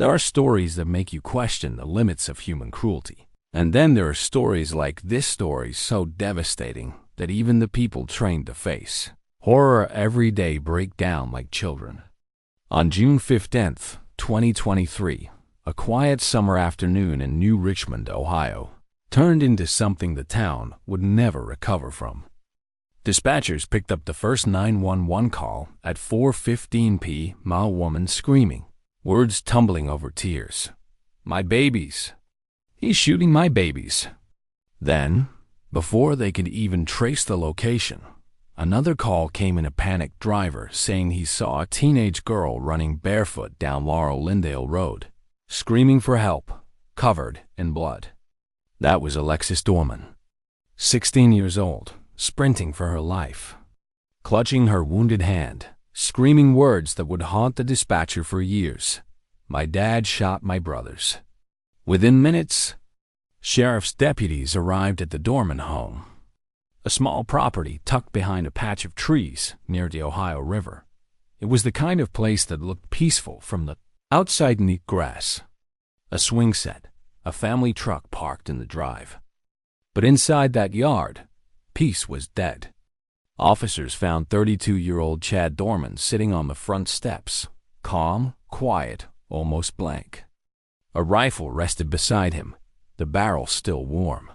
There are stories that make you question the limits of human cruelty. And then there are stories like this story, so devastating that even the people trained to face horror every day break down like children. On June 15th, 2023, a quiet summer afternoon in New Richmond, Ohio, turned into something the town would never recover from. Dispatchers picked up the first 911 call at 4:15 p.m. A woman screaming, words tumbling over tears. "My babies! He's shooting my babies!" Then, before they could even trace the location, another call came in. A panicked driver saying he saw a teenage girl running barefoot down Laurel-Lindale Road, screaming for help, covered in blood. That was Alexis Doerman, 16 years old, sprinting for her life, clutching her wounded hand, screaming words that would haunt the dispatcher for years. "My dad shot my brothers." Within minutes, sheriff's deputies arrived at the Doerman home, a small property tucked behind a patch of trees near the Ohio River. It was the kind of place that looked peaceful from the outside. Neat grass, a swing set, a family truck parked in the drive. But inside that yard, peace was dead. Officers found 32-year-old Chad Doerman sitting on the front steps, calm, quiet, almost blank. A rifle rested beside him, the barrel still warm.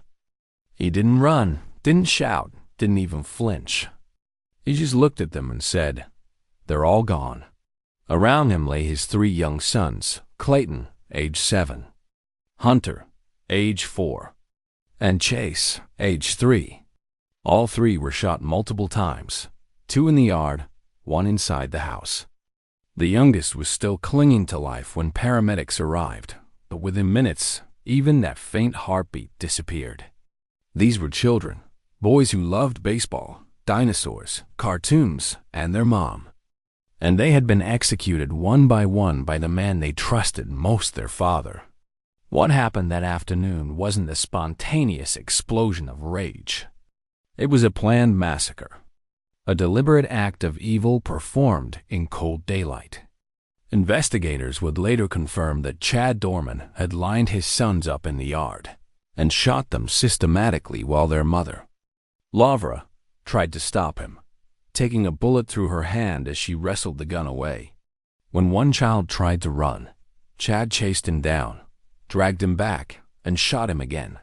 He didn't run, didn't shout, didn't even flinch. He just looked at them and said, "They're all gone." Around him lay his 3 young sons, Clayton, age 7, Hunter, age 4, and Chase, age 3. All 3 were shot multiple times, 2 in the yard, 1 inside the house. The youngest was still clinging to life when paramedics arrived, but within minutes, even that faint heartbeat disappeared. These were children, boys who loved baseball, dinosaurs, cartoons, and their mom. And they had been executed one by the man they trusted most, their father. What happened that afternoon wasn't a spontaneous explosion of rage. It was a planned massacre, a deliberate act of evil performed in cold daylight. Investigators would later confirm that Chad Doerman had lined his sons up in the yard and shot them systematically while their mother, Laura, tried to stop him, taking a bullet through her hand as she wrestled the gun away. When one child tried to run, Chad chased him down, dragged him back, and shot him again.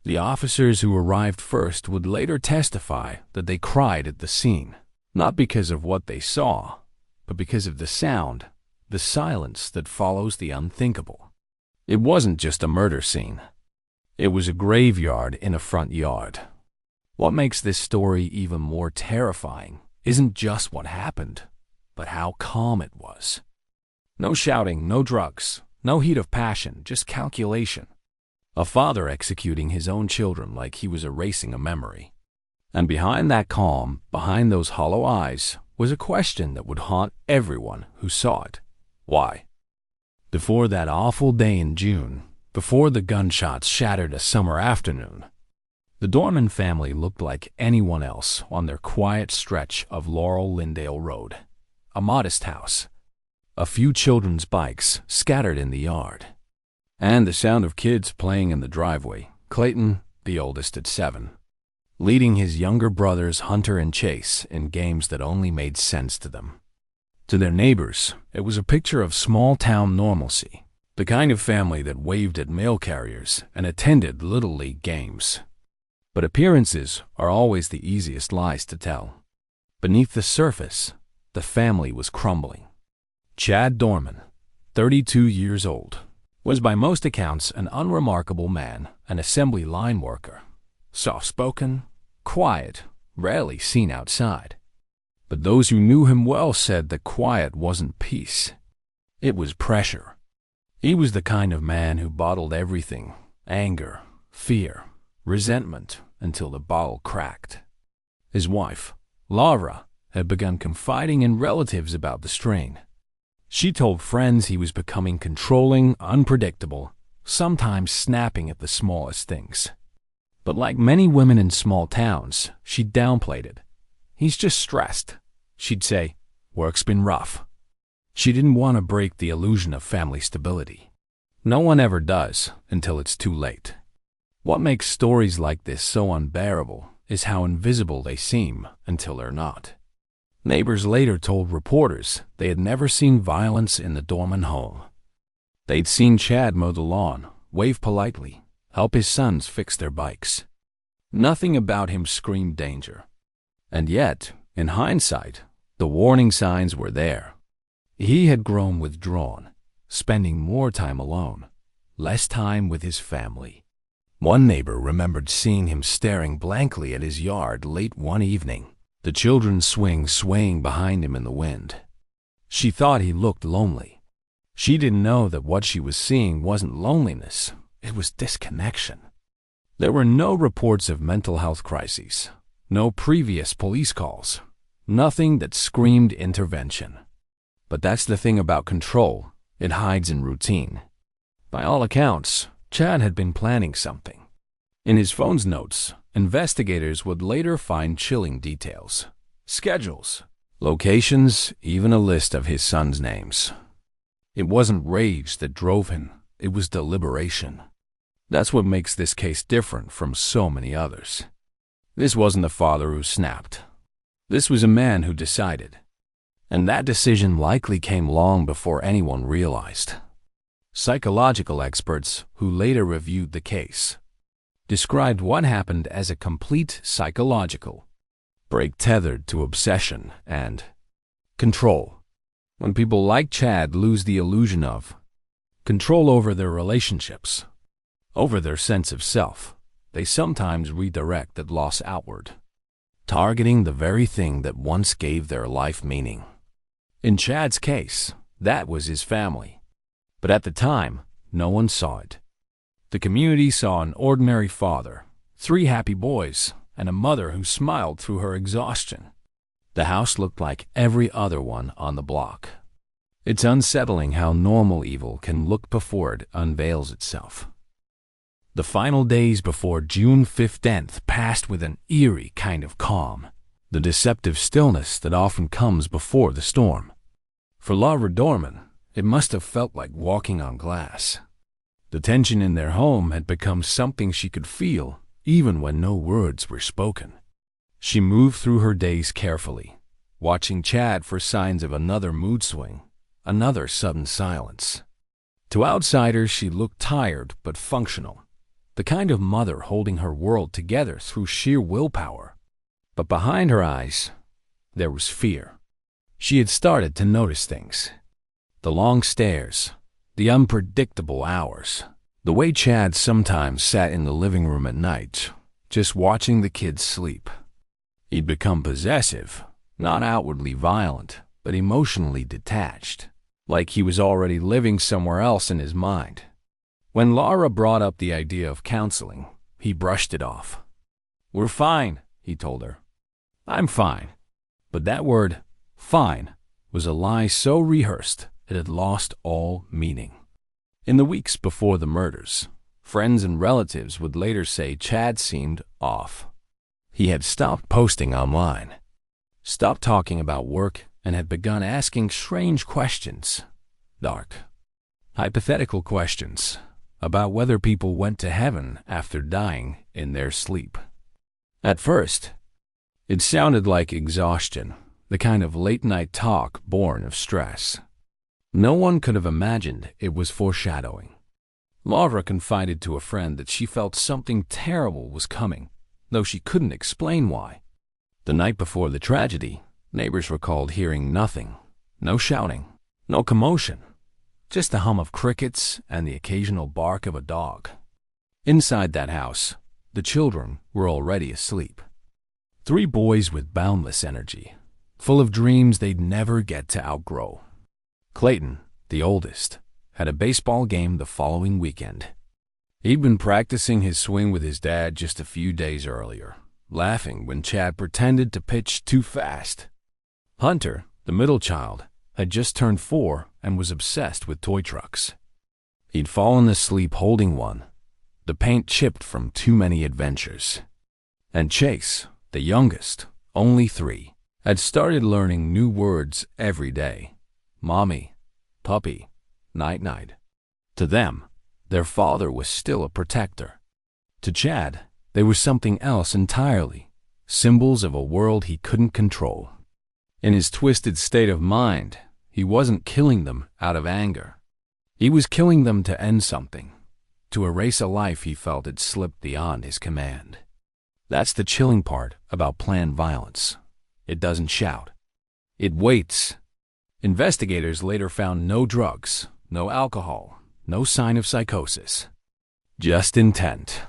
The officers who arrived first would later testify that they cried at the scene, not because of what they saw, but because of the sound, the silence that follows the unthinkable. It wasn't just a murder scene. It was a graveyard in a front yard. What makes this story even more terrifying isn't just what happened, but how calm it was. No shouting, no drugs, no heat of passion, just calculation. A father executing his own children like he was erasing a memory. And behind that calm, behind those hollow eyes, was a question that would haunt everyone who saw it. Why? Before that awful day in June, before the gunshots shattered a summer afternoon, the Doerman family looked like anyone else on their quiet stretch of Laurel-Lindale Road. A modest house, a few children's bikes scattered in the yard, and the sound of kids playing in the driveway. Clayton, the oldest at 7, leading his younger brothers Hunter and Chase in games that only made sense to them. To their neighbors, it was a picture of small-town normalcy, the kind of family that waved at mail carriers and attended Little League games. But appearances are always the easiest lies to tell. Beneath the surface, the family was crumbling. Chad Doerman, 32 years old, was by most accounts an unremarkable man, an assembly line worker, soft-spoken, quiet, rarely seen outside. But those who knew him well said that quiet wasn't peace. It was pressure. He was the kind of man who bottled everything, anger, fear, resentment, until the bottle cracked. His wife, Laura, had begun confiding in relatives about the strain. She told friends he was becoming controlling, unpredictable, sometimes snapping at the smallest things. But like many women in small towns, she downplayed it. "He's just stressed," she'd say. "Work's been rough." She didn't want to break the illusion of family stability. No one ever does until it's too late. What makes stories like this so unbearable is how invisible they seem until they're not. Neighbors later told reporters they had never seen violence in the Doerman home. They'd seen Chad mow the lawn, wave politely, help his sons fix their bikes. Nothing about him screamed danger. And yet, in hindsight, the warning signs were there. He had grown withdrawn, spending more time alone, less time with his family. One neighbor remembered seeing him staring blankly at his yard late one evening, the children's swing swaying behind him in the wind. She thought he looked lonely. She didn't know that what she was seeing wasn't loneliness, it was disconnection. There were no reports of mental health crises, no previous police calls, nothing that screamed intervention. But that's the thing about control, it hides in routine. By all accounts, Chad had been planning something. In his phone's notes, investigators would later find chilling details, schedules, locations, even a list of his sons' names. It wasn't rage that drove him, it was deliberation. That's what makes this case different from so many others. This wasn't a father who snapped. This was a man who decided. And that decision likely came long before anyone realized. Psychological experts who later reviewed the case described what happened as a complete psychological break tethered to obsession and control. When people like Chad lose the illusion of control over their relationships, over their sense of self, they sometimes redirect that loss outward, targeting the very thing that once gave their life meaning. In Chad's case, that was his family. But at the time, no one saw it. The community saw an ordinary father, 3 happy boys, and a mother who smiled through her exhaustion. The house looked like every other one on the block. It's unsettling how normal evil can look before it unveils itself. The final days before June 15th passed with an eerie kind of calm, the deceptive stillness that often comes before the storm. For Laura Doerman, it must have felt like walking on glass. The tension in their home had become something she could feel even when no words were spoken. She moved through her days carefully, watching Chad for signs of another mood swing, another sudden silence. To outsiders, she looked tired but functional, the kind of mother holding her world together through sheer willpower. But behind her eyes, there was fear. She had started to notice things. The long stares, the unpredictable hours, the way Chad sometimes sat in the living room at night, just watching the kids sleep. He'd become possessive, not outwardly violent, but emotionally detached, like he was already living somewhere else in his mind. When Laura brought up the idea of counseling, he brushed it off. "We're fine," he told her. "I'm fine." But that word, fine, was a lie so rehearsed it had lost all meaning. In the weeks before the murders, friends and relatives would later say Chad seemed off. He had stopped posting online, stopped talking about work, and had begun asking strange questions, dark, hypothetical questions about whether people went to heaven after dying in their sleep. At first, it sounded like exhaustion, the kind of late-night talk born of stress. No one could have imagined it was foreshadowing. Laura confided to a friend that she felt something terrible was coming, though she couldn't explain why. The night before the tragedy, neighbors recalled hearing nothing, no shouting, no commotion, just the hum of crickets and the occasional bark of a dog. Inside that house, the children were already asleep. 3 boys with boundless energy, full of dreams they'd never get to outgrow. Clayton, the oldest, had a baseball game the following weekend. He'd been practicing his swing with his dad just a few days earlier, laughing when Chad pretended to pitch too fast. Hunter, the middle child, had just turned 4 and was obsessed with toy trucks. He'd fallen asleep holding one, the paint chipped from too many adventures. And Chase, the youngest, only 3, had started learning new words every day. mommy, puppy, night-night. To them, their father was still a protector. To Chad, they were something else entirely, symbols of a world he couldn't control. In his twisted state of mind, he wasn't killing them out of anger. He was killing them to end something, to erase a life he felt had slipped beyond his command. That's the chilling part about planned violence. It doesn't shout. It waits. Investigators later found no drugs, no alcohol, no sign of psychosis. Just intent.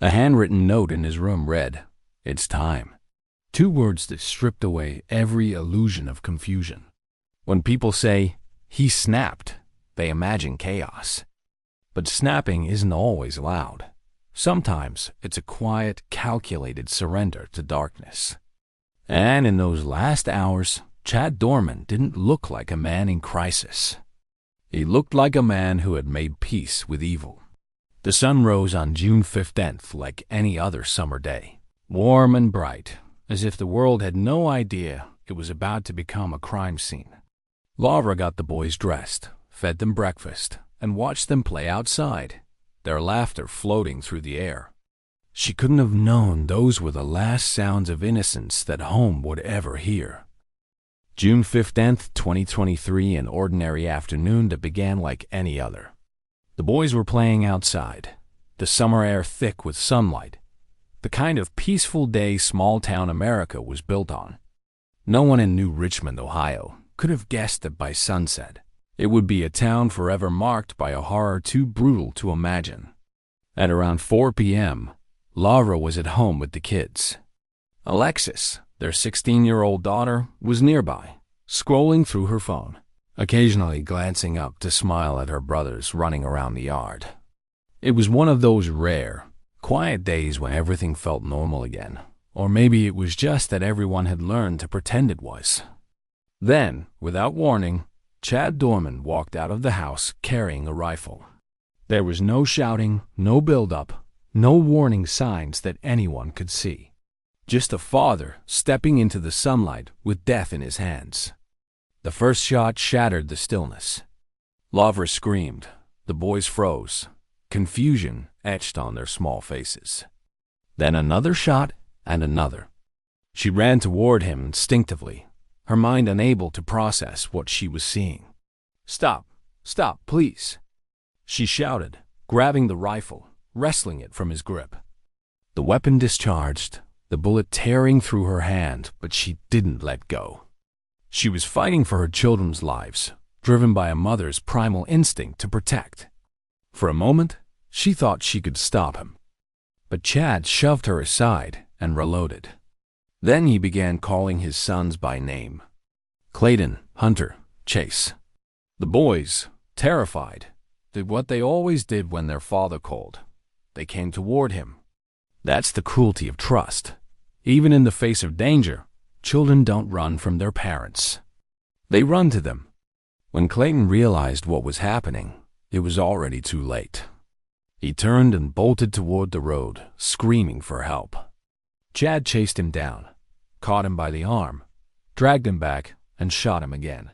A handwritten note in his room read, "It's time." 2 words that stripped away every illusion of confusion. When people say, "he snapped," they imagine chaos. But snapping isn't always loud. Sometimes it's a quiet, calculated surrender to darkness. And in those last hours, Chad Doerman didn't look like a man in crisis. He looked like a man who had made peace with evil. The sun rose on June 15th like any other summer day, warm and bright, as if the world had no idea it was about to become a crime scene. Laura got the boys dressed, fed them breakfast, and watched them play outside, their laughter floating through the air. She couldn't have known those were the last sounds of innocence that home would ever hear. June 15th, 2023, an ordinary afternoon that began like any other. The boys were playing outside, the summer air thick with sunlight, the kind of peaceful day small-town America was built on. No one in New Richmond, Ohio, could have guessed that by sunset, it would be a town forever marked by a horror too brutal to imagine. At around 4 p.m., Laura was at home with the kids. Alexis, their 16-year-old daughter, was nearby, scrolling through her phone, occasionally glancing up to smile at her brothers running around the yard. It was one of those rare, quiet days when everything felt normal again, or maybe it was just that everyone had learned to pretend it was. Then, without warning, Chad Doerman walked out of the house carrying a rifle. There was no shouting, no build-up, no warning signs that anyone could see. Just a father stepping into the sunlight with death in his hands. The first shot shattered the stillness. Laura screamed. The boys froze. Confusion etched on their small faces. Then another shot and another. She ran toward him instinctively, her mind unable to process what she was seeing. "Stop! Stop, please!" she shouted, grabbing the rifle, wresting it from his grip. The weapon discharged, the bullet tearing through her hand, but she didn't let go. She was fighting for her children's lives, driven by a mother's primal instinct to protect. For a moment, she thought she could stop him. But Chad shoved her aside and reloaded. Then he began calling his sons by name. Clayton, Hunter, Chase. The boys, terrified, did what they always did when their father called. They came toward him. That's the cruelty of trust. Even in the face of danger, children don't run from their parents. They run to them. When Clayton realized what was happening, it was already too late. He turned and bolted toward the road, screaming for help. Chad chased him down, caught him by the arm, dragged him back, and shot him again.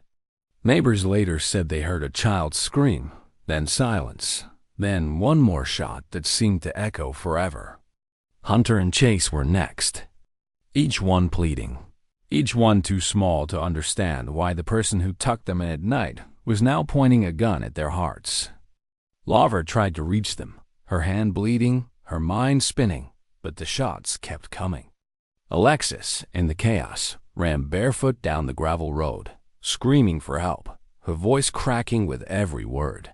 Neighbors later said they heard a child scream, then silence, then one more shot that seemed to echo forever. Hunter and Chase were next, each one pleading, each one too small to understand why the person who tucked them in at night was now pointing a gun at their hearts. Laura tried to reach them, her hand bleeding, her mind spinning, but the shots kept coming. Alexis, in the chaos, ran barefoot down the gravel road, screaming for help, her voice cracking with every word.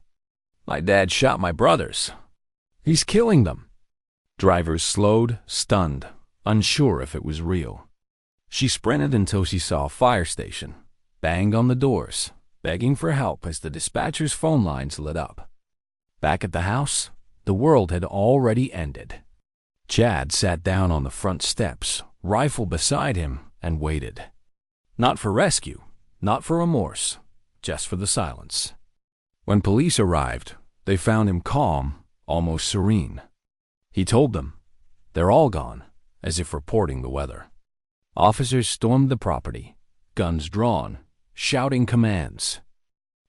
"My dad shot my brothers. He's killing them." Drivers slowed, stunned, unsure if it was real. She sprinted until she saw a fire station, banged on the doors, begging for help as the dispatcher's phone lines lit up. Back at the house, the world had already ended. Chad sat down on the front steps, rifle beside him, and waited. Not for rescue, not for remorse, just for the silence. When police arrived, they found him calm, almost serene. He told them, "They're all gone," as if reporting the weather. Officers stormed the property, guns drawn, shouting commands.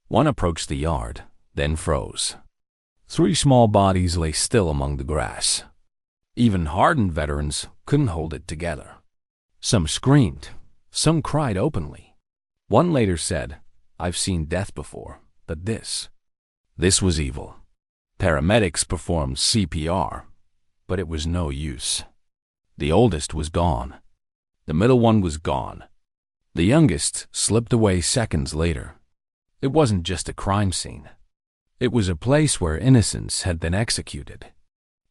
One approached the yard, then froze. 3 small bodies lay still among the grass. Even hardened veterans couldn't hold it together. Some screamed, some cried openly. One later said, "I've seen death before, but this was evil." Paramedics performed CPR, but it was no use. The oldest was gone. The middle one was gone. The youngest slipped away seconds later. It wasn't just a crime scene. It was a place where innocence had been executed.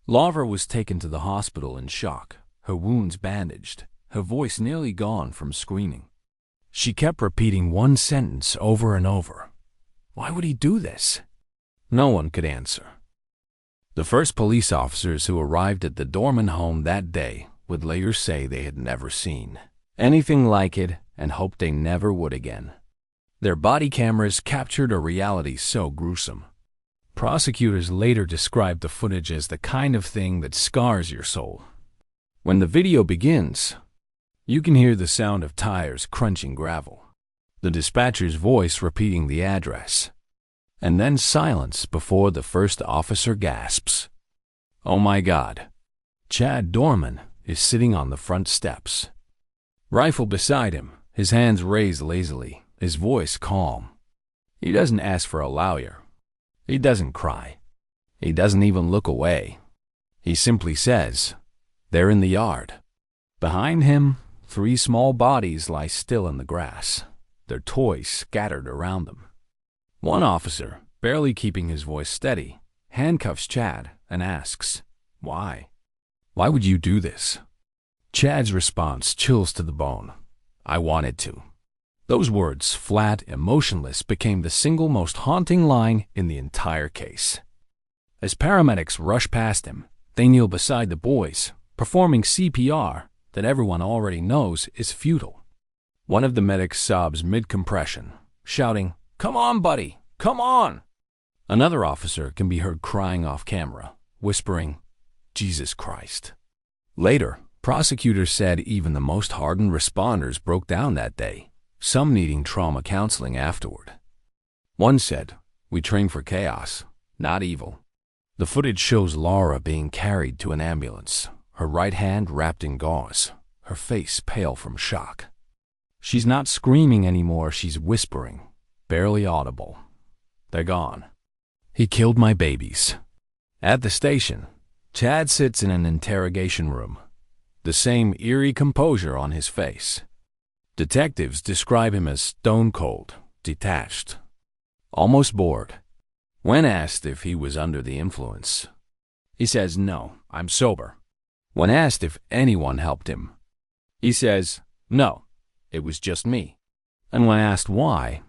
Laura was taken to the hospital in shock, her wounds bandaged, her voice nearly gone from screaming. She kept repeating one sentence over and over. Why would he do this? No one could answer. The first police officers who arrived at the Doerman home that day would later say they had never seen anything like it and hoped they never would again. Their body cameras captured a reality so gruesome. Prosecutors later described the footage as the kind of thing that scars your soul. When the video begins, you can hear the sound of tires crunching gravel, the dispatcher's voice repeating the address, and then silence before the first officer gasps. Oh my God. Chad Doerman is sitting on the front steps. Rifle beside him, his hands raised lazily, his voice calm. He doesn't ask for a lawyer. He doesn't cry. He doesn't even look away. He simply says, "They're in the yard." Behind him, 3 small bodies lie still in the grass, their toys scattered around them. One officer, barely keeping his voice steady, handcuffs Chad and asks, "Why? Why would you do this?" Chad's response chills to the bone. "I wanted to." Those words, flat, emotionless, became the single most haunting line in the entire case. As paramedics rush past him, they kneel beside the boys, performing CPR that everyone already knows is futile. One of the medics sobs mid-compression, shouting, "Come on, buddy, come on!" Another officer can be heard crying off camera, whispering, "Jesus Christ." Later, prosecutors said even the most hardened responders broke down that day, some needing trauma counseling afterward. One said, "We train for chaos, not evil." The footage shows Laura being carried to an ambulance, her right hand wrapped in gauze, her face pale from shock. She's not screaming anymore, she's whispering, barely audible. "They're gone. He killed my babies." At the station, Chad sits in an interrogation room, the same eerie composure on his face. Detectives describe him as stone cold, detached, almost bored. When asked if he was under the influence, he says, "No, I'm sober." When asked if anyone helped him, he says, "No, it was just me." And when asked why,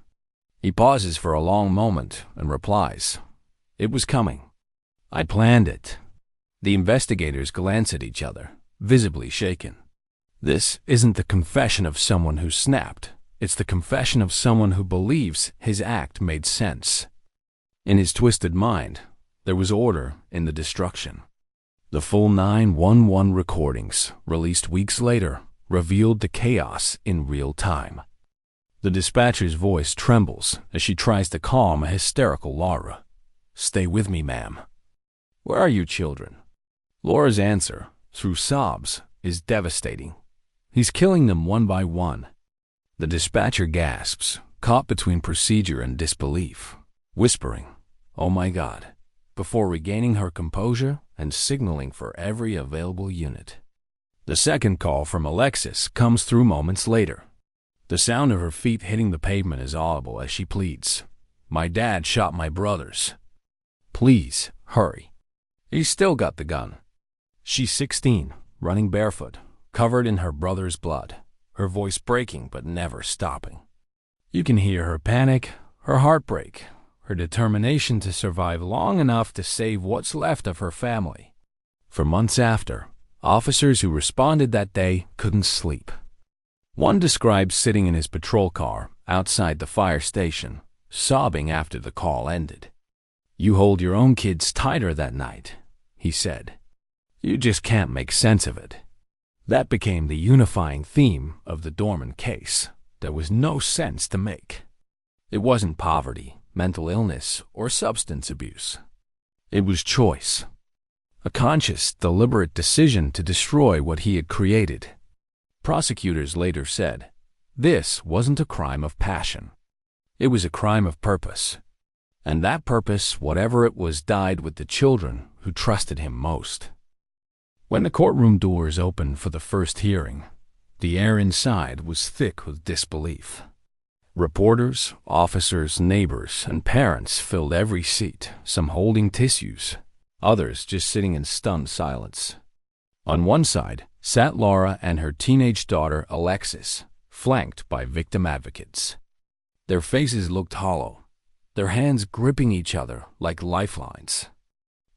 he pauses for a long moment and replies, "It was coming. I planned it." The investigators glance at each other, visibly shaken. This isn't the confession of someone who snapped. It's the confession of someone who believes his act made sense. In his twisted mind, there was order in the destruction. The full 911 recordings, released weeks later, revealed the chaos in real time. The dispatcher's voice trembles as she tries to calm a hysterical Laura. "Stay with me, ma'am." "Where are you children?" Laura's answer, through sobs, is devastating. He's killing them one by one. The dispatcher gasps, caught between procedure and disbelief, whispering, "Oh my God," before regaining her composure and signaling for every available unit. The second call from Alexis comes through moments later. The sound of her feet hitting the pavement is audible as she pleads, "My dad shot my brothers. Please, hurry." He's still got the gun. She's 16, running barefoot, covered in her brother's blood, her voice breaking but never stopping. You can hear her panic, her heartbreak, her determination to survive long enough to save what's left of her family. For months after, officers who responded that day couldn't sleep. One describes sitting in his patrol car outside the fire station, sobbing after the call ended. "You hold your own kids tighter that night," he said. "You just can't make sense of it." That became the unifying theme of the Doerman case, there was no sense to make. It wasn't poverty, mental illness, or substance abuse. It was choice. A conscious, deliberate decision to destroy what he had created. Prosecutors later said, this wasn't a crime of passion. It was a crime of purpose. And that purpose, whatever it was, died with the children who trusted him most. When the courtroom doors opened for the first hearing, the air inside was thick with disbelief. Reporters, officers, neighbors, and parents filled every seat, some holding tissues, others just sitting in stunned silence. On one side sat Laura and her teenage daughter Alexis, flanked by victim advocates. Their faces looked hollow, their hands gripping each other like lifelines.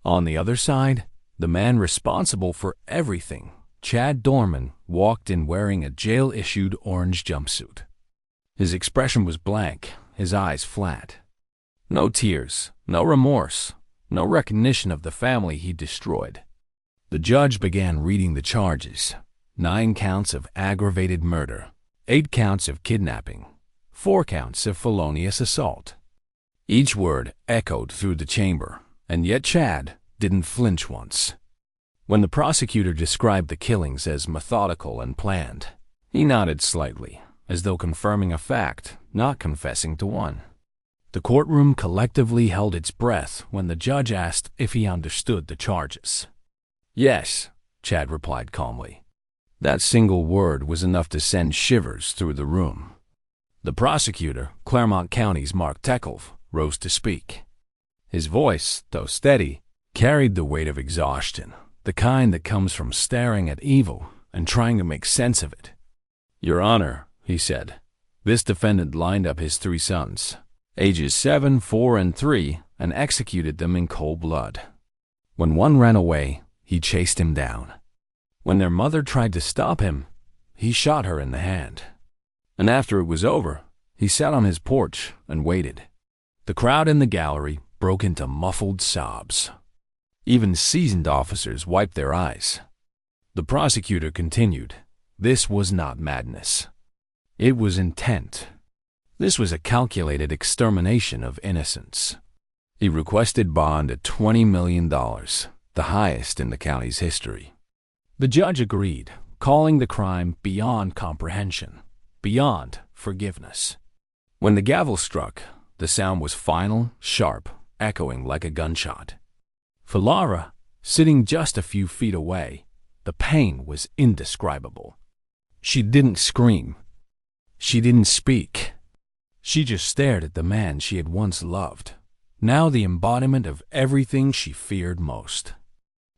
On the other side, the man responsible for everything, Chad Doerman, walked in wearing a jail-issued orange jumpsuit. His expression was blank, his eyes flat. No tears, no remorse, no recognition of the family he destroyed. The judge began reading the charges: 9 counts of aggravated murder, 8 counts of kidnapping, 4 counts of felonious assault. Each word echoed through the chamber, and yet Chad didn't flinch once. When the prosecutor described the killings as methodical and planned, he nodded slightly, as though confirming a fact, not confessing to one. The courtroom collectively held its breath when the judge asked if he understood the charges. Yes, Chad replied calmly. That single word was enough to send shivers through the room. The prosecutor, Claremont County's Mark Tekelf, rose to speak. His voice, though steady, carried the weight of exhaustion, the kind that comes from staring at evil and trying to make sense of it. Your Honor, he said, this defendant lined up his 3 sons, ages 7, 4, and 3, and executed them in cold blood. When one ran away, he chased him down. When their mother tried to stop him, he shot her in the hand. And after it was over, he sat on his porch and waited. The crowd in the gallery broke into muffled sobs. Even seasoned officers wiped their eyes. The prosecutor continued, this was not madness. It was intent. This was a calculated extermination of innocence. He requested bond at $20 million, the highest in the county's history. The judge agreed, calling the crime beyond comprehension, beyond forgiveness. When the gavel struck, the sound was final, sharp, echoing like a gunshot. For Laura, sitting just a few feet away, the pain was indescribable. She didn't scream. She didn't speak. She just stared at the man she had once loved, now the embodiment of everything she feared most.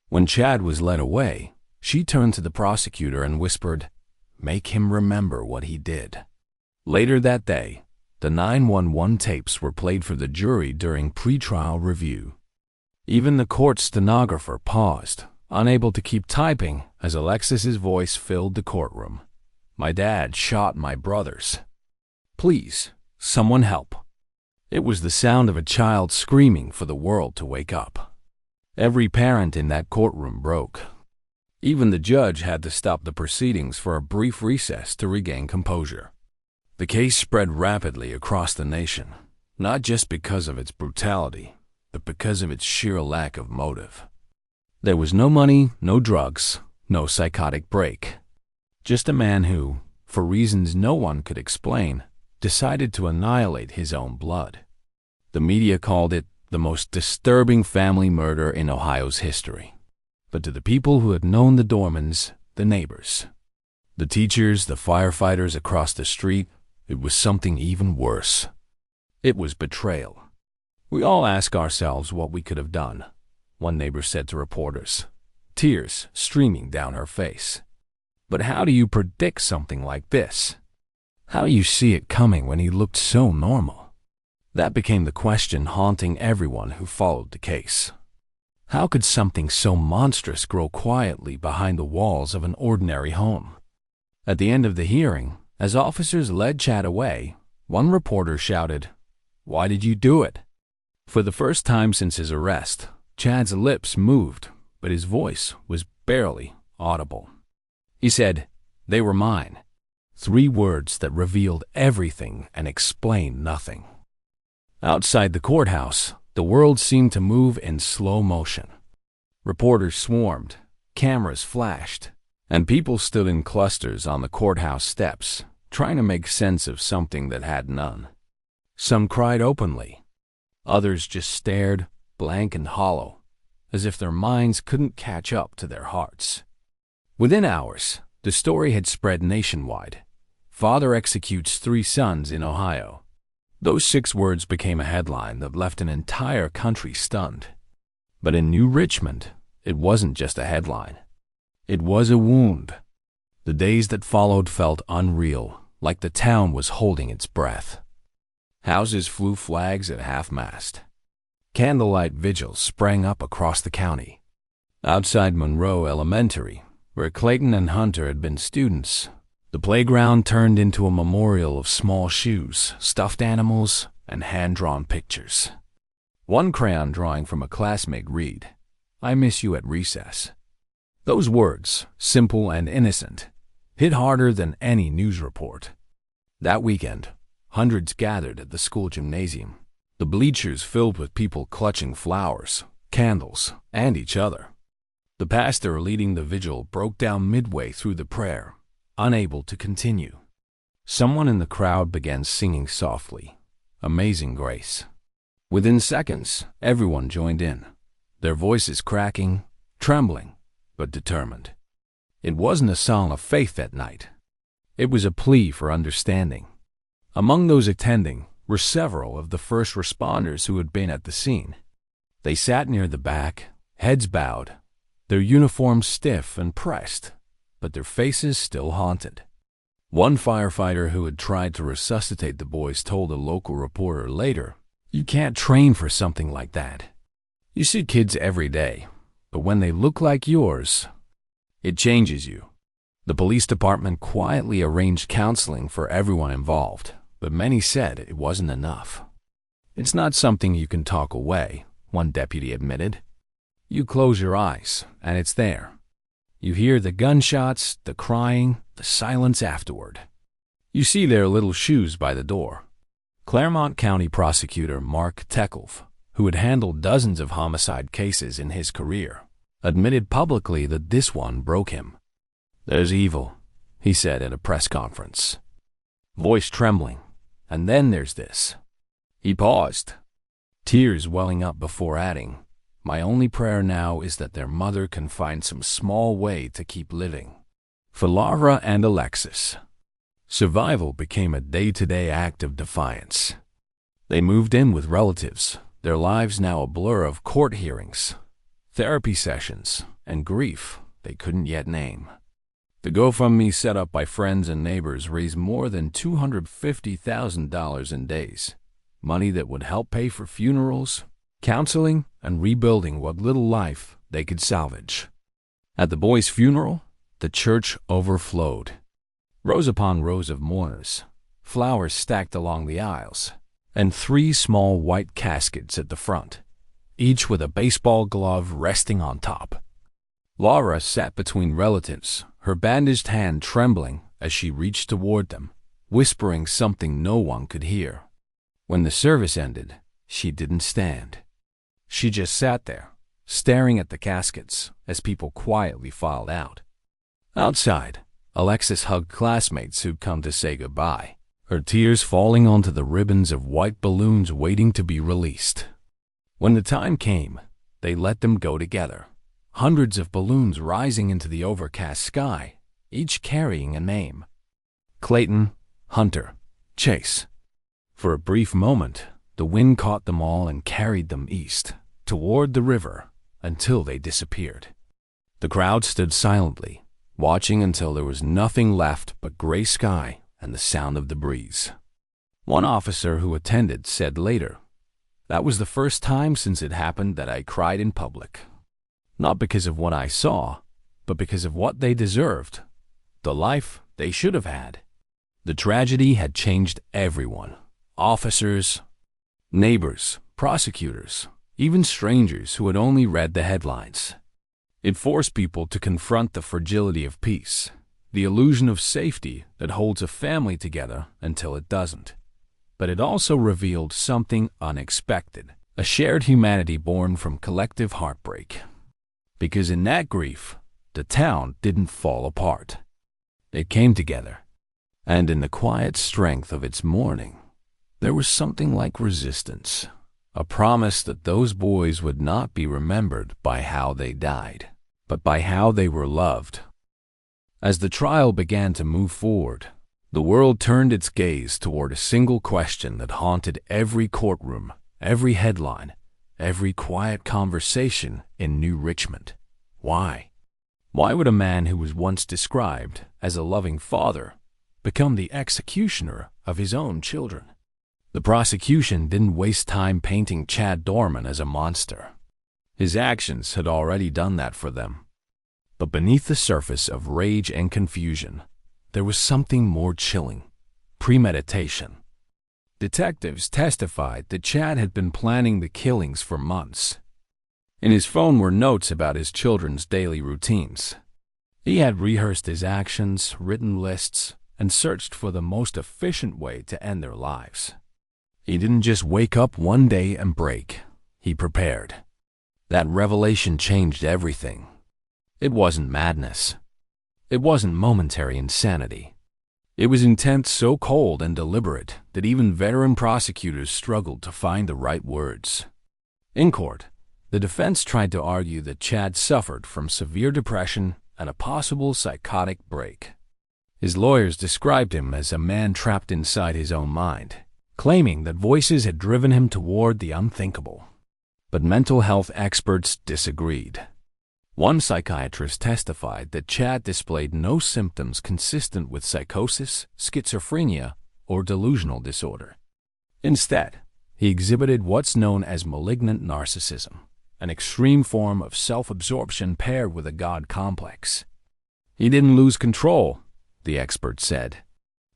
When Chad was led away, she turned to the prosecutor and whispered, "Make him remember what he did." Later that day, the 911 tapes were played for the jury during pretrial review. Even the court stenographer paused, unable to keep typing as Alexis's voice filled the courtroom. "My dad shot my brothers. Please, someone help." It was the sound of a child screaming for the world to wake up. Every parent in that courtroom broke. Even the judge had to stop the proceedings for a brief recess to regain composure. The case spread rapidly across the nation, not just because of its brutality, but because of its sheer lack of motive. There was no money, no drugs, no psychotic break. Just a man who, for reasons no one could explain, decided to annihilate his own blood. The media called it the most disturbing family murder in Ohio's history. But to the people who had known the Doermans, the neighbors, the teachers, the firefighters across the street, it was something even worse. It was betrayal. "We all ask ourselves what we could have done," one neighbor said to reporters, tears streaming down her face. "But how do you predict something like this? How do you see it coming when he looked so normal?" That became the question haunting everyone who followed the case. How could something so monstrous grow quietly behind the walls of an ordinary home? At the end of the hearing, as officers led Chad away, one reporter shouted, "Why did you do it?" For the first time since his arrest, Chad's lips moved, but his voice was barely audible. He said, "They were mine." 3 words that revealed everything and explained nothing. Outside the courthouse, the world seemed to move in slow motion. Reporters swarmed, cameras flashed, and people stood in clusters on the courthouse steps, trying to make sense of something that had none. Some cried openly. Others just stared, blank and hollow, as if their minds couldn't catch up to their hearts. Within hours, the story had spread nationwide. Father executes 3 sons in Ohio. Those 6 words became a headline that left an entire country stunned. But in New Richmond, it wasn't just a headline. It was a wound. The days that followed felt unreal, like the town was holding its breath. Houses flew flags at half-mast. Candlelight vigils sprang up across the county. Outside Monroe Elementary, where Clayton and Hunter had been students, the playground turned into a memorial of small shoes, stuffed animals, and hand-drawn pictures. One crayon drawing from a classmate read, "I miss you at recess." Those words, simple and innocent, hit harder than any news report. That weekend, hundreds gathered at the school gymnasium, the bleachers filled with people clutching flowers, candles, and each other. The pastor leading the vigil broke down midway through the prayer, unable to continue. Someone in the crowd began singing softly, "Amazing Grace." Within seconds, everyone joined in, their voices cracking, trembling, but determined. It wasn't a song of faith that night. It was a plea for understanding. Among those attending were several of the first responders who had been at the scene. They sat near the back, heads bowed, their uniforms stiff and pressed, but their faces still haunted. One firefighter who had tried to resuscitate the boys told a local reporter later, "You can't train for something like that. You see kids every day, but when they look like yours, it changes you." The police department quietly arranged counseling for everyone involved, but many said it wasn't enough. "It's not something you can talk away," one deputy admitted. "You close your eyes, and it's there. You hear the gunshots, the crying, the silence afterward. You see their little shoes by the door." Claremont County Prosecutor Mark Tekelf, who had handled dozens of homicide cases in his career, admitted publicly that this one broke him. "There's evil," he said at a press conference, voice trembling, "and then there's this." He paused, tears welling up before adding, "My only prayer now is that their mother can find some small way to keep living." For Laura and Alexis, survival became a day-to-day act of defiance. They moved in with relatives, their lives now a blur of court hearings, therapy sessions, and grief they couldn't yet name. The GoFundMe set up by friends and neighbors raised more than $250,000 in days, money that would help pay for funerals, counseling, and rebuilding what little life they could salvage. At the boys' funeral, the church overflowed. Rows upon rows of mourners, flowers stacked along the aisles, and 3 small white caskets at the front, each with a baseball glove resting on top. Laura sat between relatives, her bandaged hand trembling as she reached toward them, whispering something no one could hear. When the service ended, she didn't stand. She just sat there, staring at the caskets as people quietly filed out. Outside, Alexis hugged classmates who'd come to say goodbye, her tears falling onto the ribbons of white balloons waiting to be released. When the time came, they let them go together, hundreds of balloons rising into the overcast sky, each carrying a name. Clayton, Hunter, Chase. For a brief moment, the wind caught them all and carried them east, toward the river, until they disappeared. The crowd stood silently, watching until there was nothing left but gray sky and the sound of the breeze. One officer who attended said later, "That was the first time since it happened that I cried in public. Not because of what I saw, but because of what they deserved, the life they should have had." The tragedy had changed everyone, officers, neighbors, prosecutors, even strangers who had only read the headlines. It forced people to confront the fragility of peace, the illusion of safety that holds a family together until it doesn't. But it also revealed something unexpected, a shared humanity born from collective heartbreak. Because in that grief, the town didn't fall apart. It came together. And in the quiet strength of its mourning, there was something like resistance, a promise that those boys would not be remembered by how they died, but by how they were loved. As the trial began to move forward, the world turned its gaze toward a single question that haunted every courtroom, every headline, every quiet conversation in New Richmond. Why? Why would a man who was once described as a loving father become the executioner of his own children? The prosecution didn't waste time painting Chad Doerman as a monster. His actions had already done that for them. But beneath the surface of rage and confusion, there was something more chilling: premeditation. Detectives testified that Chad had been planning the killings for months. In his phone were notes about his children's daily routines. He had rehearsed his actions, written lists, and searched for the most efficient way to end their lives. He didn't just wake up one day and break. He prepared. That revelation changed everything. It wasn't madness. It wasn't momentary insanity. It was intent so cold and deliberate that even veteran prosecutors struggled to find the right words. In court, the defense tried to argue that Chad suffered from severe depression and a possible psychotic break. His lawyers described him as a man trapped inside his own mind, claiming that voices had driven him toward the unthinkable. But mental health experts disagreed. One psychiatrist testified that Chad displayed no symptoms consistent with psychosis, schizophrenia, or delusional disorder. Instead, he exhibited what's known as malignant narcissism, an extreme form of self-absorption paired with a God complex. He didn't lose control, the expert said.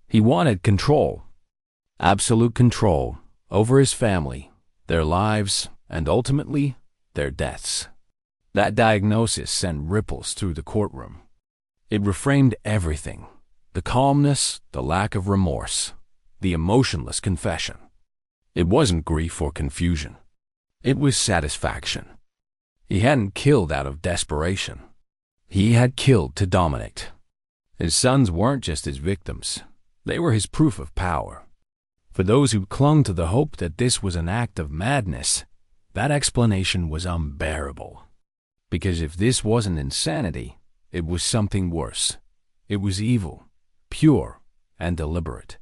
He wanted control. Absolute control over his family, their lives, and ultimately, their deaths. That diagnosis sent ripples through the courtroom. It reframed everything: the calmness, the lack of remorse, the emotionless confession. It wasn't grief or confusion. It was satisfaction. He hadn't killed out of desperation. He had killed to dominate. His sons weren't just his victims. They were his proof of power. For those who clung to the hope that this was an act of madness, that explanation was unbearable. Because if this wasn't insanity, it was something worse. It was evil, pure, and deliberate.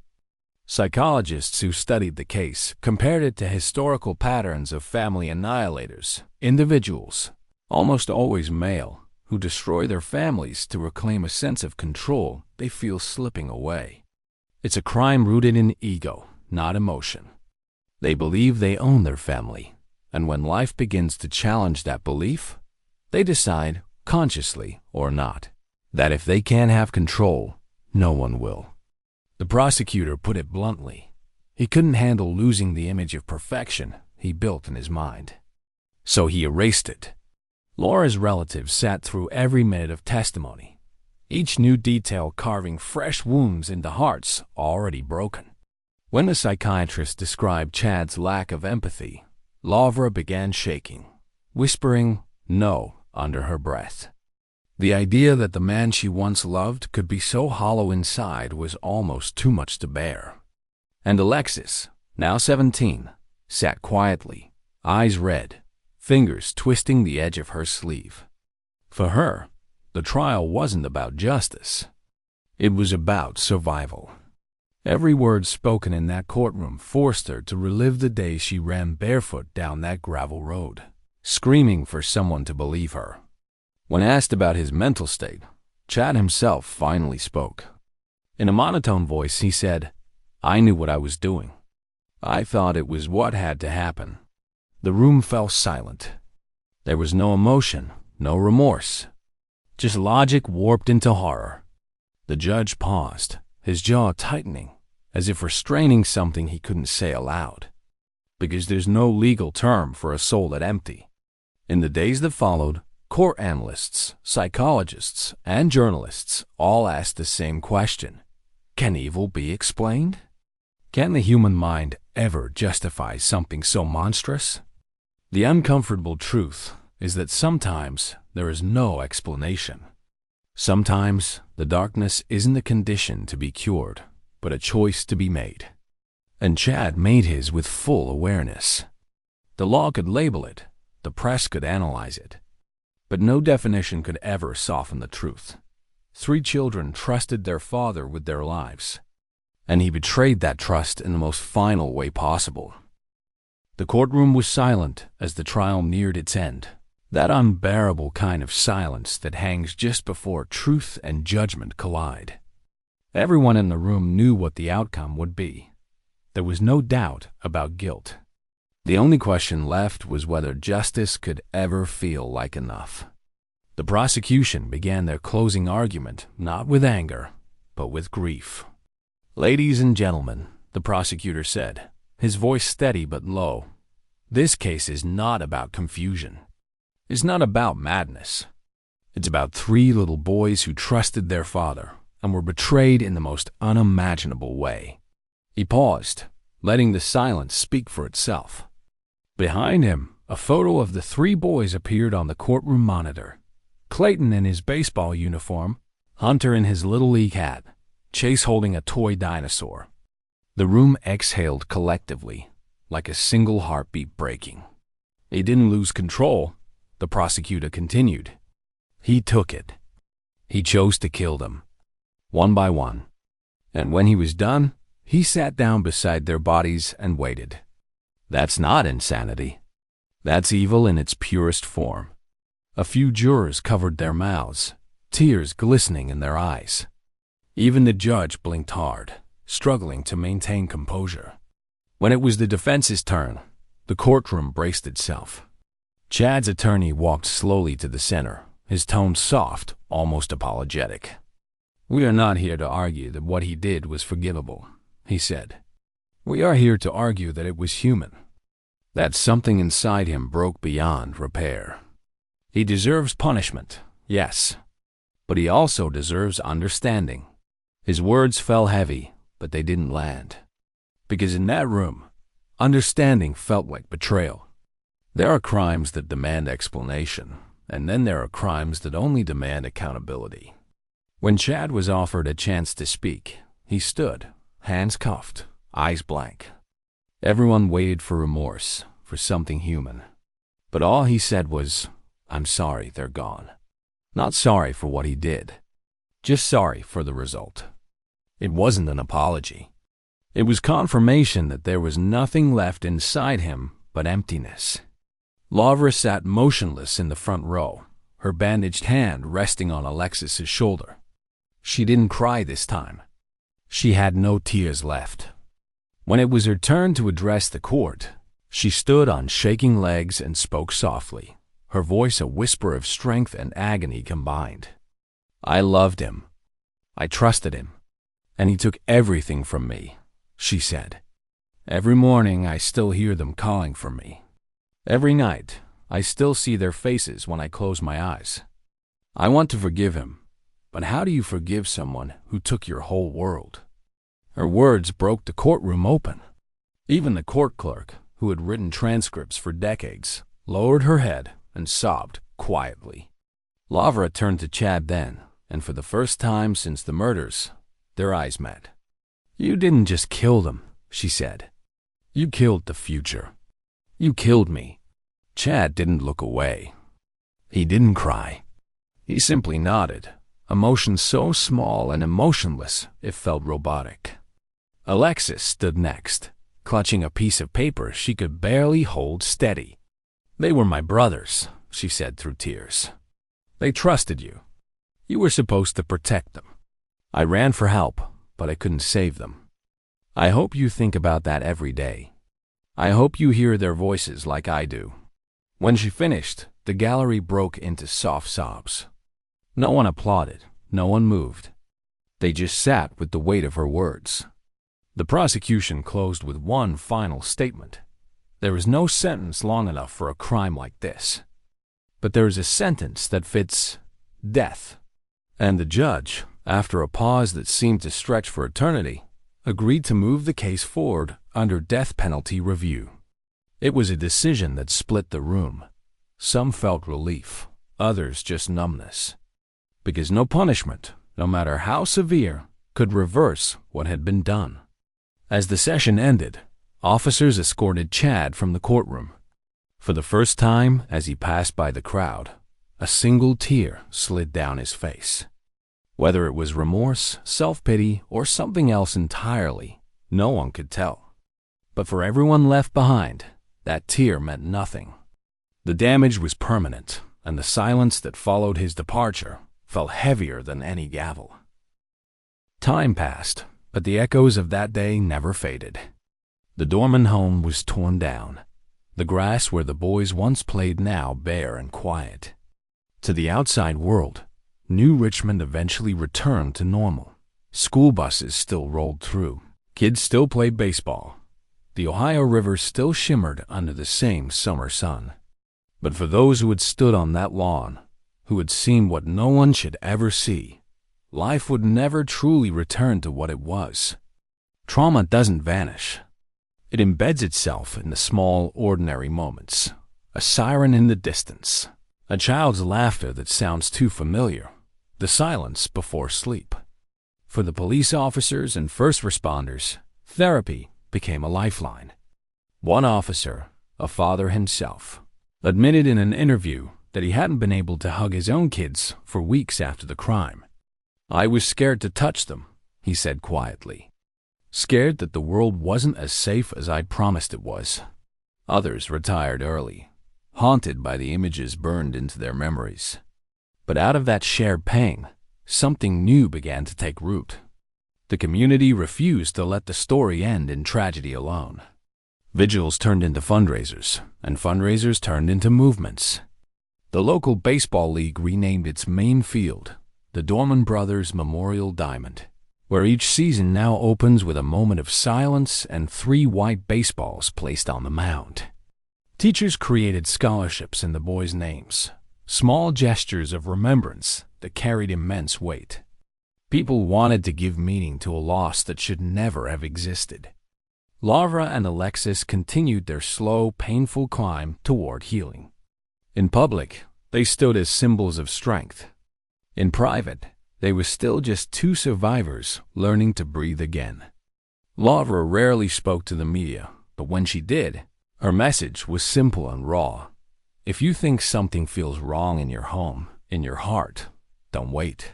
Psychologists who studied the case compared it to historical patterns of family annihilators, individuals, almost always male, who destroy their families to reclaim a sense of control they feel slipping away. It's a crime rooted in ego, not emotion. They believe they own their family, and when life begins to challenge that belief, they decide, consciously or not, that if they can't have control, no one will. The prosecutor put it bluntly. He couldn't handle losing the image of perfection he built in his mind. So he erased it. Laura's relatives sat through every minute of testimony, each new detail carving fresh wounds into hearts already broken. When the psychiatrist described Chad's lack of empathy, Laura began shaking, whispering "no" under her breath. The idea that the man she once loved could be so hollow inside was almost too much to bear. And Alexis, now 17, sat quietly, eyes red, fingers twisting the edge of her sleeve. For her, the trial wasn't about justice. It was about survival. Every word spoken in that courtroom forced her to relive the day she ran barefoot down that gravel road, screaming for someone to believe her. When asked about his mental state, Chad himself finally spoke. In a monotone voice, he said, "I knew what I was doing. I thought it was what had to happen." The room fell silent. There was no emotion, no remorse, just logic warped into horror. The judge paused, his jaw tightening, as if restraining something he couldn't say aloud. Because there's no legal term for a soul that empty. In the days that followed, Court analysts, psychologists, and journalists all asked the same question. Can evil be explained? Can the human mind ever justify something so monstrous? The uncomfortable truth is that sometimes there is no explanation. Sometimes the darkness isn't a condition to be cured, but a choice to be made. And Chad made his with full awareness. The law could label it, the press could analyze it, but no definition could ever soften the truth. 3 children trusted their father with their lives, and he betrayed that trust in the most final way possible. The courtroom was silent as the trial neared its end, that unbearable kind of silence that hangs just before truth and judgment collide. Everyone in the room knew what the outcome would be. There was no doubt about guilt. The only question left was whether justice could ever feel like enough. The prosecution began their closing argument not with anger, but with grief. "Ladies and gentlemen," the prosecutor said, his voice steady but low, "this case is not about confusion. It's not about madness. It's about 3 little boys who trusted their father and were betrayed in the most unimaginable way." He paused, letting the silence speak for itself. Behind him, a photo of the 3 boys appeared on the courtroom monitor. Clayton in his baseball uniform, Hunter in his Little League hat, Chase holding a toy dinosaur. The room exhaled collectively, like a single heartbeat breaking. He didn't lose control, the prosecutor continued. He took it. He chose to kill them, one by one. And when he was done, he sat down beside their bodies and waited. That's not insanity. That's evil in its purest form. A few jurors covered their mouths, tears glistening in their eyes. Even the judge blinked hard, struggling to maintain composure. When it was the defense's turn, the courtroom braced itself. Chad's attorney walked slowly to the center, his tone soft, almost apologetic. "We are not here to argue that what he did was forgivable," he said. "We are here to argue that it was human, that something inside him broke beyond repair. He deserves punishment, yes, but he also deserves understanding." His words fell heavy, but they didn't land. Because in that room, understanding felt like betrayal. There are crimes that demand explanation, and then there are crimes that only demand accountability. When Chad was offered a chance to speak, he stood, hands cuffed, eyes blank. Everyone waited for remorse, for something human. But all he said was, "I'm sorry they're gone." Not sorry for what he did, just sorry for the result. It wasn't an apology. It was confirmation that there was nothing left inside him but emptiness. Lavra sat motionless in the front row, her bandaged hand resting on Alexis's shoulder. She didn't cry this time. She had no tears left. When it was her turn to address the court, she stood on shaking legs and spoke softly, her voice a whisper of strength and agony combined. "I loved him. I trusted him. And he took everything from me," she said. "Every morning I still hear them calling for me. Every night I still see their faces when I close my eyes. I want to forgive him, but how do you forgive someone who took your whole world?" Her words broke the courtroom open. Even the court clerk, who had written transcripts for decades, lowered her head and sobbed quietly. Lavra turned to Chad then, and for the first time since the murders, their eyes met. "You didn't just kill them," she said. "You killed the future. You killed me." Chad didn't look away. He didn't cry. He simply nodded, emotion so small and emotionless it felt robotic. Alexis stood next, clutching a piece of paper she could barely hold steady. "They were my brothers," she said through tears. "They trusted you. You were supposed to protect them. I ran for help, but I couldn't save them. I hope you think about that every day. I hope you hear their voices like I do." When she finished, the gallery broke into soft sobs. No one applauded, no one moved. They just sat with the weight of her words. The prosecution closed with one final statement. There is no sentence long enough for a crime like this. but there is a sentence that fits: death. And the judge, after a pause that seemed to stretch for eternity, agreed to move the case forward under death penalty review. It was a decision that split the room. Some felt relief, others just numbness. Because no punishment, no matter how severe, could reverse what had been done. As the session ended, officers escorted Chad from the courtroom. For the first time, as he passed by the crowd, a single tear slid down his face. Whether it was remorse, self-pity, or something else entirely, no one could tell. But for everyone left behind, that tear meant nothing. The damage was permanent, and the silence that followed his departure felt heavier than any gavel. Time passed, but the echoes of that day never faded. The Doerman home was torn down, the grass where the boys once played now bare and quiet. To the outside world, New Richmond eventually returned to normal. School buses still rolled through. Kids still played baseball. The Ohio River still shimmered under the same summer sun. But for those who had stood on that lawn, who had seen what no one should ever see, life would never truly return to what it was. Trauma doesn't vanish. It embeds itself in the small, ordinary moments. A siren in the distance, a child's laughter that sounds too familiar, the silence before sleep. For the police officers and first responders, therapy became a lifeline. One officer, a father himself, admitted in an interview that he hadn't been able to hug his own kids for weeks after the crime. "I was scared to touch them," he said quietly. Scared that the world wasn't as safe as I'd promised it was. Others retired early, haunted by the images burned into their memories. But out of that shared pain, something new began to take root. The community refused to let the story end in tragedy alone. Vigils turned into fundraisers, and fundraisers turned into movements. The local baseball league renamed its main field the Doerman Brothers Memorial Diamond, where each season now opens with a moment of silence and 3 white baseballs placed on the mound. Teachers created scholarships in the boys' names, small gestures of remembrance that carried immense weight. People wanted to give meaning to a loss that should never have existed. Laura and Alexis continued their slow, painful climb toward healing. In public, they stood as symbols of strength. In private, they were still just 2 survivors learning to breathe again. Laura rarely spoke to the media, but when she did, her message was simple and raw. If you think something feels wrong in your home, in your heart, don't wait.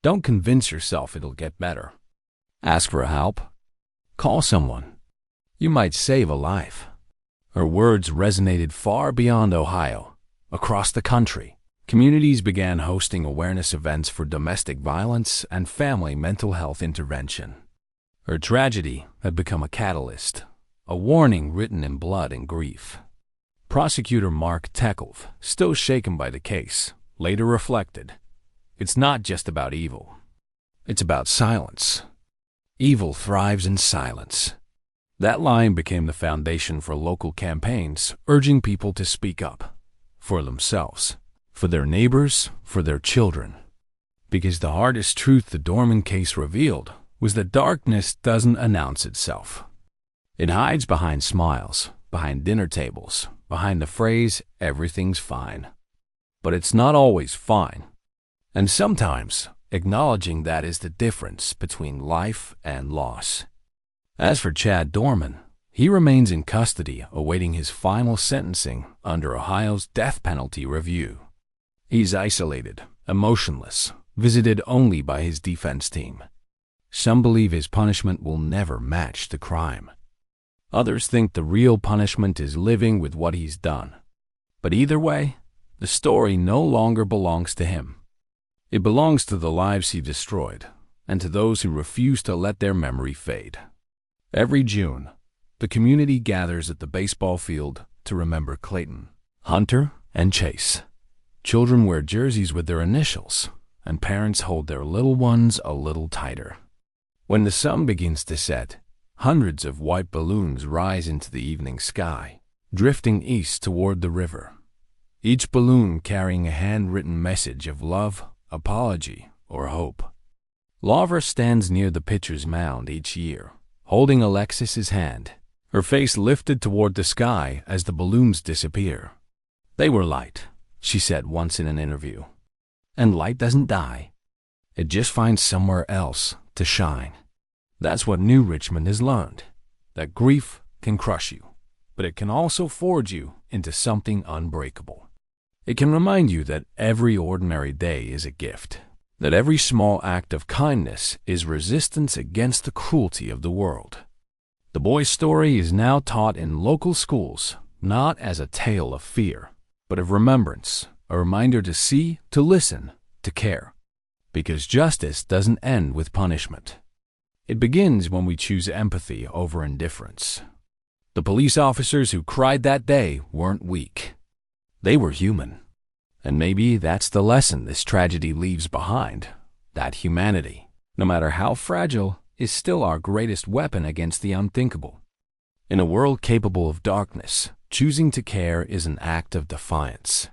Don't convince yourself it'll get better. Ask for help. Call someone. You might save a life. Her words resonated far beyond Ohio. Across the country, communities began hosting awareness events for domestic violence and family mental health intervention. Her tragedy had become a catalyst, a warning written in blood and grief. Prosecutor Mark Tekelf, still shaken by the case, later reflected, "It's not just about evil. It's about silence. Evil thrives in silence." That line became the foundation for local campaigns urging people to speak up, for themselves, for their neighbors, for their children. Because the hardest truth the Doerman case revealed was that darkness doesn't announce itself. It hides behind smiles, behind dinner tables, behind the phrase, "everything's fine." But it's not always fine. And sometimes, acknowledging that is the difference between life and loss. As for Chad Doerman, he remains in custody awaiting his final sentencing under Ohio's death penalty review. He's isolated, emotionless, visited only by his defense team. Some believe his punishment will never match the crime. Others think the real punishment is living with what he's done. But either way, the story no longer belongs to him. It belongs to the lives he destroyed and to those who refuse to let their memory fade. Every June, the community gathers at the baseball field to remember Clayton, Hunter, and Chase. Children wear jerseys with their initials, and parents hold their little ones a little tighter. When the sun begins to set, hundreds of white balloons rise into the evening sky, drifting east toward the river. each balloon carrying a handwritten message of love, apology, or hope. Laura stands near the pitcher's mound each year, holding Alexis's hand, her face lifted toward the sky as the balloons disappear. "They were light," she said once in an interview. "And light doesn't die. It just finds somewhere else to shine." That's what New Richmond has learned, that grief can crush you, but it can also forge you into something unbreakable. It can remind you that every ordinary day is a gift, that every small act of kindness is resistance against the cruelty of the world. The boy's story is now taught in local schools, not as a tale of fear, but of remembrance, a reminder to see, to listen, to care. Because justice doesn't end with punishment. It begins when we choose empathy over indifference. The police officers who cried that day weren't weak. They were human. And maybe that's the lesson this tragedy leaves behind, that humanity, no matter how fragile, is still our greatest weapon against the unthinkable. In a world capable of darkness, choosing to care is an act of defiance.